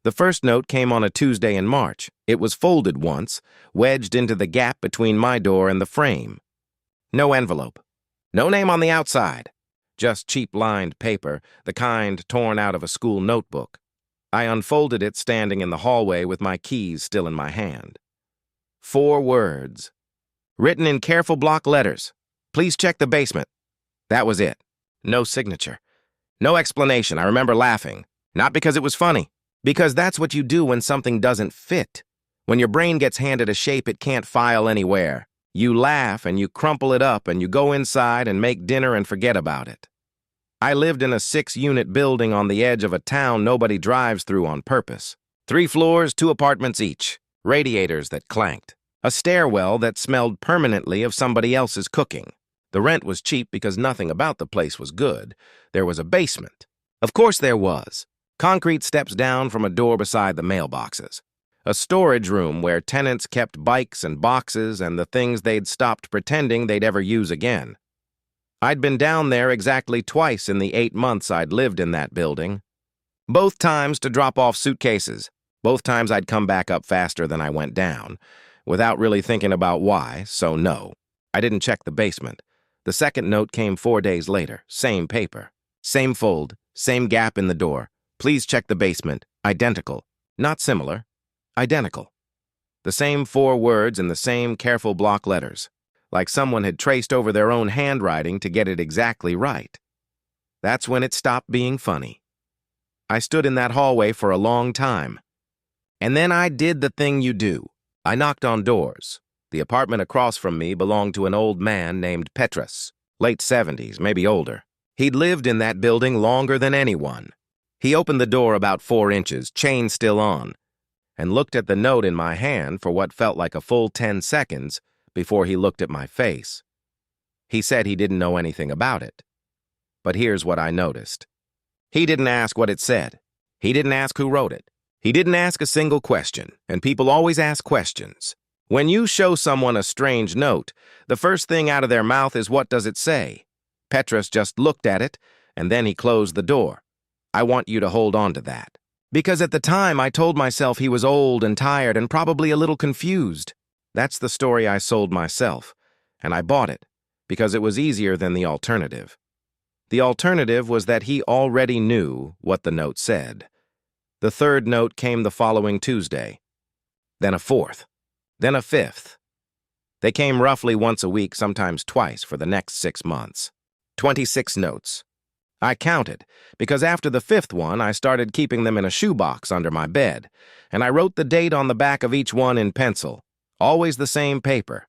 The first note came on a Tuesday in March. It was folded once, wedged into the gap between my door and the frame. No envelope. No name on the outside. Just cheap lined paper, the kind torn out of a school notebook. I unfolded it standing in the hallway with my keys still in my hand. 4 words. Written in careful block letters. Please check the basement. That was it. No signature. No explanation. I remember laughing. Not because it was funny. Because that's what you do when something doesn't fit. When your brain gets handed a shape it can't file anywhere. You laugh and you crumple it up and you go inside and make dinner and forget about it. I lived in a 6-unit building on the edge of a town nobody drives through on purpose. 3 floors, 2 apartments each. Radiators that clanked. A stairwell that smelled permanently of somebody else's cooking. The rent was cheap because nothing about the place was good. There was a basement. Of course there was. Concrete steps down from a door beside the mailboxes. A storage room where tenants kept bikes and boxes and the things they'd stopped pretending they'd ever use again. I'd been down there exactly twice in the 8 months I'd lived in that building. Both times to drop off suitcases. Both times I'd come back up faster than I went down, without really thinking about why, so no. I didn't check the basement. The second note came 4 days later, same paper. Same fold, same gap in the door. Please check the basement. Identical. Not similar. Identical. The same 4 words in the same careful block letters, like someone had traced over their own handwriting to get it exactly right. That's when it stopped being funny. I stood in that hallway for a long time. And then I did the thing you do. I knocked on doors. The apartment across from me belonged to an old man named Petrus, late 70s, maybe older. He'd lived in that building longer than anyone. He opened the door about 4 inches, chain still on, and looked at the note in my hand for what felt like a full 10 seconds before he looked at my face. He said he didn't know anything about it. But here's what I noticed. He didn't ask what it said. He didn't ask who wrote it. He didn't ask a single question, and people always ask questions. When you show someone a strange note, the first thing out of their mouth is, what does it say? Petrus just looked at it, and then he closed the door. I want you to hold on to that. Because at the time I told myself he was old and tired and probably a little confused. That's the story I sold myself, and I bought it, because it was easier than the alternative. The alternative was that he already knew what the note said. The third note came the following Tuesday, then a 4th, then a 5th. They came roughly once a week, sometimes twice, for the next 6 months. 26 notes. I counted, because after the 5th one, I started keeping them in a shoebox under my bed, and I wrote the date on the back of each one in pencil. Always the same paper.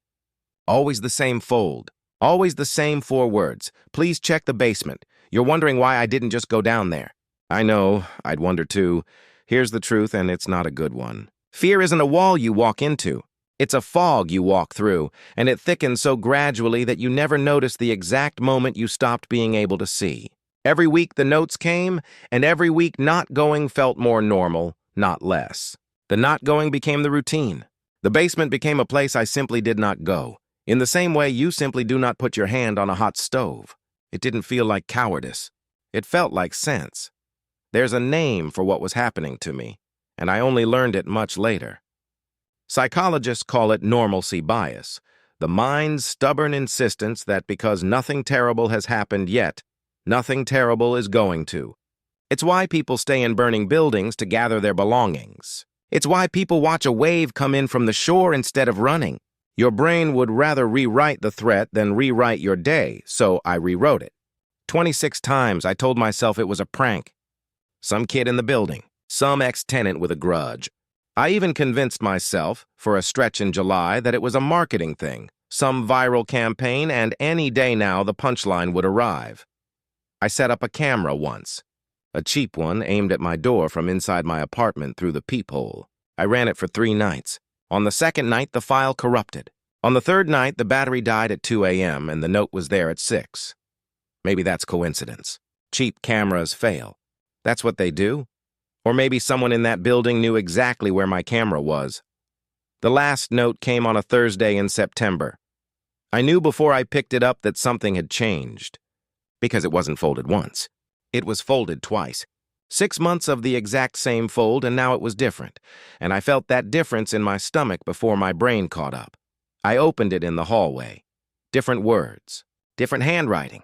Always the same fold. Always the same 4 words. Please check the basement. You're wondering why I didn't just go down there. I know, I'd wonder too. Here's the truth, and it's not a good one. Fear isn't a wall you walk into. It's a fog you walk through, and it thickens so gradually that you never notice the exact moment you stopped being able to see. Every week the notes came, and every week not going felt more normal, not less. The not going became the routine. The basement became a place I simply did not go. In the same way you simply do not put your hand on a hot stove. It didn't feel like cowardice. It felt like sense. There's a name for what was happening to me, and I only learned it much later. Psychologists call it normalcy bias, the mind's stubborn insistence that because nothing terrible has happened yet, nothing terrible is going to. It's why people stay in burning buildings to gather their belongings. It's why people watch a wave come in from the shore instead of running. Your brain would rather rewrite the threat than rewrite your day, so I rewrote it. 26 times I told myself it was a prank. Some kid in the building, some ex-tenant with a grudge. I even convinced myself, for a stretch in July, that it was a marketing thing, some viral campaign, and any day now the punchline would arrive. I set up a camera once, a cheap one aimed at my door from inside my apartment through the peephole. I ran it for 3 nights. On the 2nd night, the file corrupted. On the 3rd night, the battery died at 2 a.m. and the note was there at 6. Maybe that's coincidence. Cheap cameras fail. That's what they do. Or maybe someone in that building knew exactly where my camera was. The last note came on a Thursday in September. I knew before I picked it up that something had changed. Because it wasn't folded once. It was folded twice. 6 months of the exact same fold, and now it was different, and I felt that difference in my stomach before my brain caught up. I opened it in the hallway. Different words, different handwriting,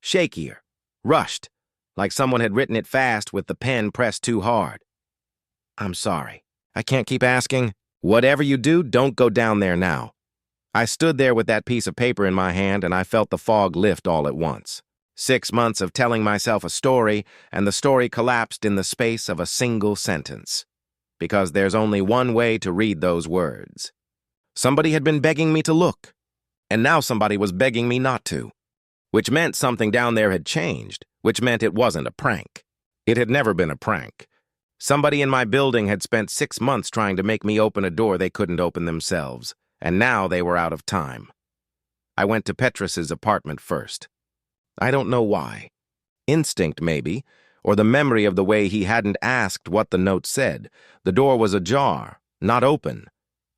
shakier, rushed, like someone had written it fast with the pen pressed too hard. I'm sorry. I can't keep asking. Whatever you do, don't go down there now. I stood there with that piece of paper in my hand, and I felt the fog lift all at once. 6 months of telling myself a story, and the story collapsed in the space of a single sentence. Because there's only one way to read those words. Somebody had been begging me to look, and now somebody was begging me not to. Which meant something down there had changed, which meant it wasn't a prank. It had never been a prank. Somebody in my building had spent 6 months trying to make me open a door they couldn't open themselves, and now they were out of time. I went to Petrus's apartment first. I don't know why. Instinct, maybe, or the memory of the way he hadn't asked what the note said. The door was ajar, not open.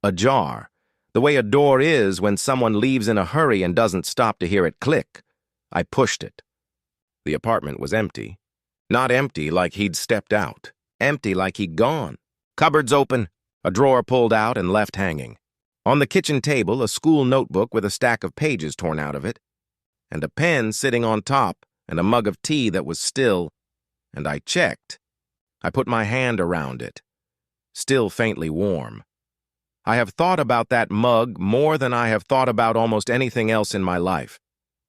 Ajar. The way a door is when someone leaves in a hurry and doesn't stop to hear it click. I pushed it. The apartment was empty. Not empty like he'd stepped out. Empty like he'd gone. Cupboards open, a drawer pulled out and left hanging. On the kitchen table, a school notebook with a stack of pages torn out of it, and a pen sitting on top, and a mug of tea that was still, and I checked. I put my hand around it. Still faintly warm. I have thought about that mug more than I have thought about almost anything else in my life.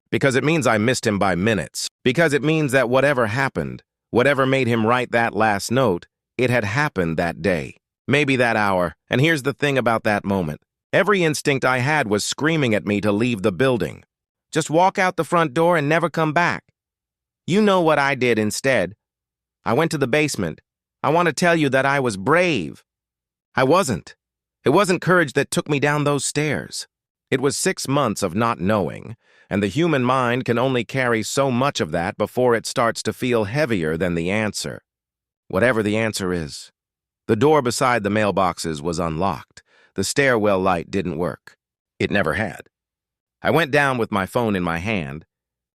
Because it means I missed him by minutes. Because it means that whatever happened, whatever made him write that last note, it had happened that day. Maybe that hour. And here's the thing about that moment. Every instinct I had was screaming at me to leave the building. Just walk out the front door and never come back. You know what I did instead. I went to the basement. I want to tell you that I was brave. I wasn't. It wasn't courage that took me down those stairs. It was 6 months of not knowing, and the human mind can only carry so much of that before it starts to feel heavier than the answer. Whatever the answer is. The door beside the mailboxes was unlocked. The stairwell light didn't work. It never had. I went down with my phone in my hand,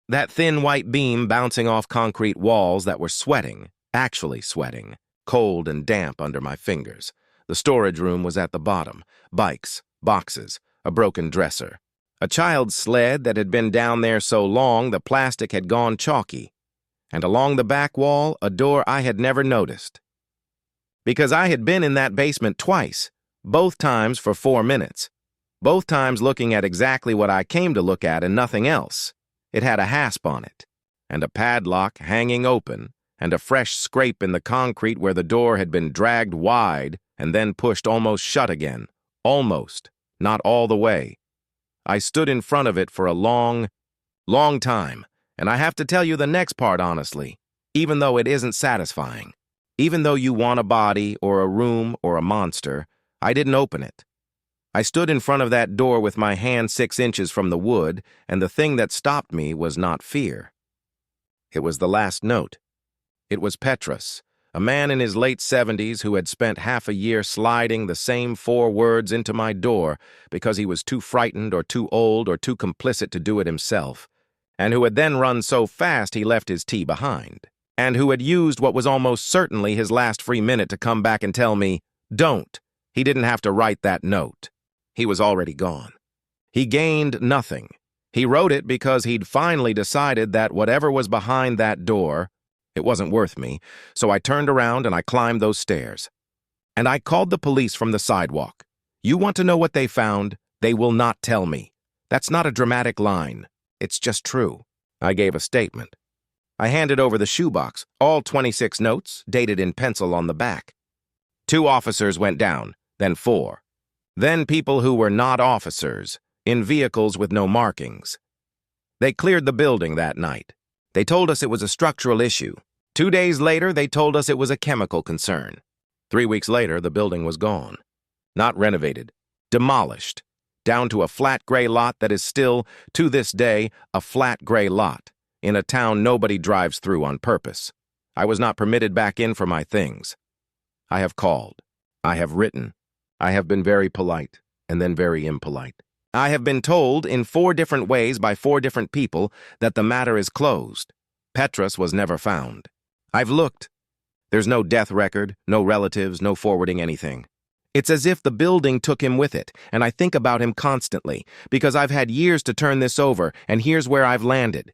that thin white beam bouncing off concrete walls that were sweating, actually sweating, cold and damp under my fingers. The storage room was at the bottom. Bikes, boxes, a broken dresser. A child's sled that had been down there so long the plastic had gone chalky. And along the back wall, a door I had never noticed. Because I had been in that basement twice, both times for 4 minutes. Both times looking at exactly what I came to look at and nothing else. It had a hasp on it, and a padlock hanging open, and a fresh scrape in the concrete where the door had been dragged wide and then pushed almost shut again. Almost, not all the way. I stood in front of it for a long time, and I have to tell you the next part honestly, even though it isn't satisfying. Even though you want a body or a room or a monster, I didn't open it. I stood in front of that door with my hand 6 inches from the wood, and the thing that stopped me was not fear. It was the last note. It was Petrus, a man in his late 70s who had spent half a year sliding the same 4 words into my door because he was too frightened or too old or too complicit to do it himself, and who had then run so fast he left his tea behind, and who had used what was almost certainly his last free minute to come back and tell me, "Don't." He didn't have to write that note. He was already gone. He gained nothing. He wrote it because he'd finally decided that whatever was behind that door, it wasn't worth me, so I turned around and I climbed those stairs. And I called the police from the sidewalk. You want to know what they found? They will not tell me. That's not a dramatic line. It's just true. I gave a statement. I handed over the shoebox, all 26 notes, dated in pencil on the back. 2 officers went down, then 4. Then people who were not officers, in vehicles with no markings. They cleared the building that night. They told us it was a structural issue. 2 days later, they told us it was a chemical concern. 3 weeks later, the building was gone. Not renovated, demolished, down to a flat gray lot that is still, to this day, a flat gray lot, in a town nobody drives through on purpose. I was not permitted back in for my things. I have called. I have written. I have been very polite, and then very impolite. I have been told in 4 different ways by 4 different people that the matter is closed. Petrus was never found. I've looked. There's no death record, no relatives, no forwarding anything. It's as if the building took him with it, and I think about him constantly, because I've had years to turn this over, and here's where I've landed.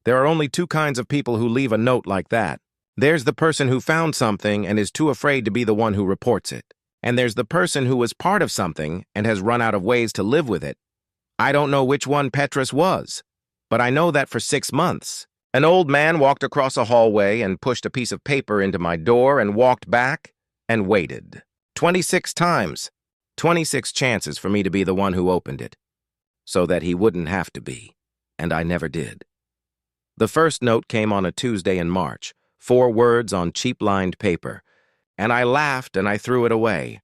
There are only two kinds of people who leave a note like that. There's the person who found something and is too afraid to be the one who reports it. And there's the person who was part of something and has run out of ways to live with it. I don't know which one Petrus was, but I know that for 6 months. An old man walked across a hallway and pushed a piece of paper into my door and walked back and waited. 26 times. 26 chances for me to be the one who opened it, so that he wouldn't have to be, and I never did. The first note came on a Tuesday in March, 4 words on cheap-lined paper, and I laughed and I threw it away.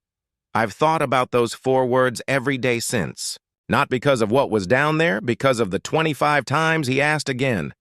I've thought about those 4 words every day since, not because of what was down there, because of the 25 times he asked again.